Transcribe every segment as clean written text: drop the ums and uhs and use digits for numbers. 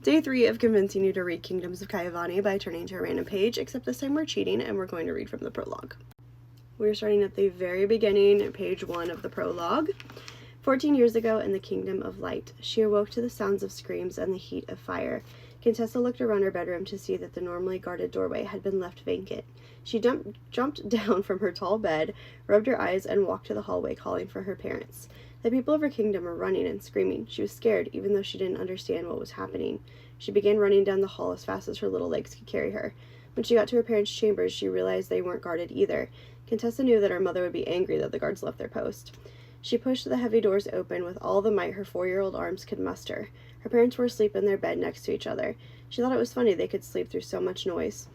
Day 3 of convincing you to read Kingdoms of Kayavani by turning to a random page, except this time we're cheating and we're going to read from the prologue. We're starting at the very beginning, page 1 of the prologue. 14 years ago in the Kingdom of Light, she awoke to the sounds of screams and the heat of fire. Contessa looked around her bedroom to see that the normally guarded doorway had been left vacant. She jumped down from her tall bed, rubbed her eyes, and walked to the hallway calling for her parents. The people of her kingdom were running and screaming. She was scared, even though she didn't understand what was happening. She began running down the hall as fast as her little legs could carry her. When she got to her parents' chambers, she realized they weren't guarded either. Contessa knew that her mother would be angry that the guards left their post. She pushed the heavy doors open with all the might her 4-year-old arms could muster. Her parents were asleep in their bed next to each other. She thought it was funny they could sleep through so much noise.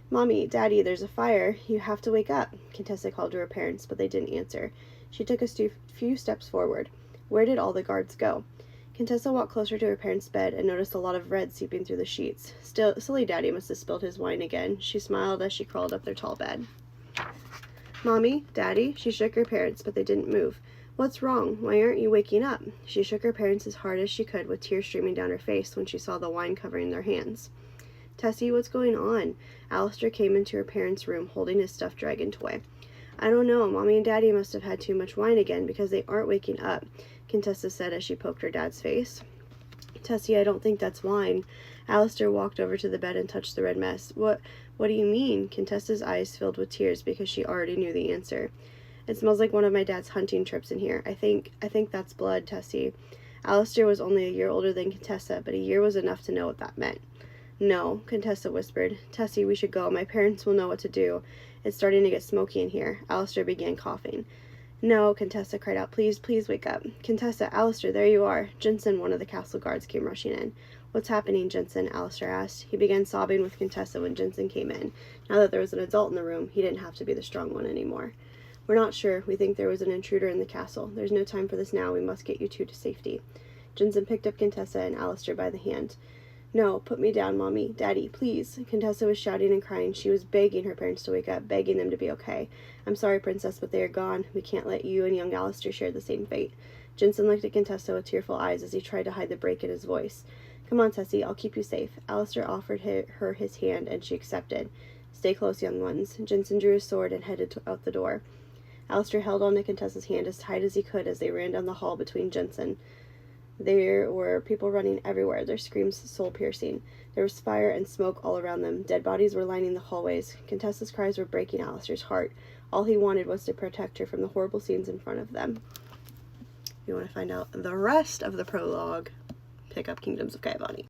"Mommy, Daddy, there's a fire. You have to wake up," Contessa called to her parents, but they didn't answer. She took a few steps forward. Where did all the guards go? Contessa walked closer to her parents' bed and noticed a lot of red seeping through the sheets. Still, silly Daddy must have spilled his wine again. She smiled as she crawled up their tall bed. "Mommy, Daddy," she shook her parents, but they didn't move. "What's wrong? Why aren't you waking up?" She shook her parents as hard as she could, with tears streaming down her face when she saw the wine covering their hands. "Tessie, what's going on?" Alistair came into her parents' room holding his stuffed dragon toy. "I don't know. Mommy and Daddy must have had too much wine again because they aren't waking up," Contessa said as she poked her dad's face. "Tessie, I don't think that's wine." Alistair walked over to the bed and touched the red mess. What do you mean?" Contessa's eyes filled with tears because she already knew the answer. "It smells like one of my dad's hunting trips in here. I think that's blood, Tessie." Alistair was only a year older than Contessa, but a year was enough to know what that meant. "No," Contessa whispered. "Tessie, we should go. My parents will know what to do. It's starting to get smoky in here." Alistair began coughing. "No," Contessa cried out. "Please, please wake up." "Contessa, Alistair, there you are." Jensen, one of the castle guards, came rushing in. "What's happening, Jensen?" Alistair asked. He began sobbing with Contessa when Jensen came in. Now that there was an adult in the room, he didn't have to be the strong one anymore. "We're not sure. We think there was an intruder in the castle. There's no time for this now. We must get you two to safety." Jensen picked up Contessa and Alistair by the hand. "No, put me down, Mommy. Daddy, please." Contessa was shouting and crying. She was begging her parents to wake up, begging them to be okay. "I'm sorry, Princess, but they are gone. We can't let you and young Alistair share the same fate." Jensen looked at Contessa with tearful eyes as he tried to hide the break in his voice. "Come on, Tessie, I'll keep you safe." Alistair offered her his hand, and she accepted. "Stay close, young ones." Jensen drew his sword and headed out the door. Alistair held on to Contessa's hand as tight as he could as they ran down the hall between Jensen. There were people running everywhere, their screams soul-piercing. There was fire and smoke all around them. Dead bodies were lining the hallways. Contessa's cries were breaking Alistair's heart. All he wanted was to protect her from the horrible scenes in front of them. If you want to find out the rest of the prologue, pick up Kingdoms of Kayavani.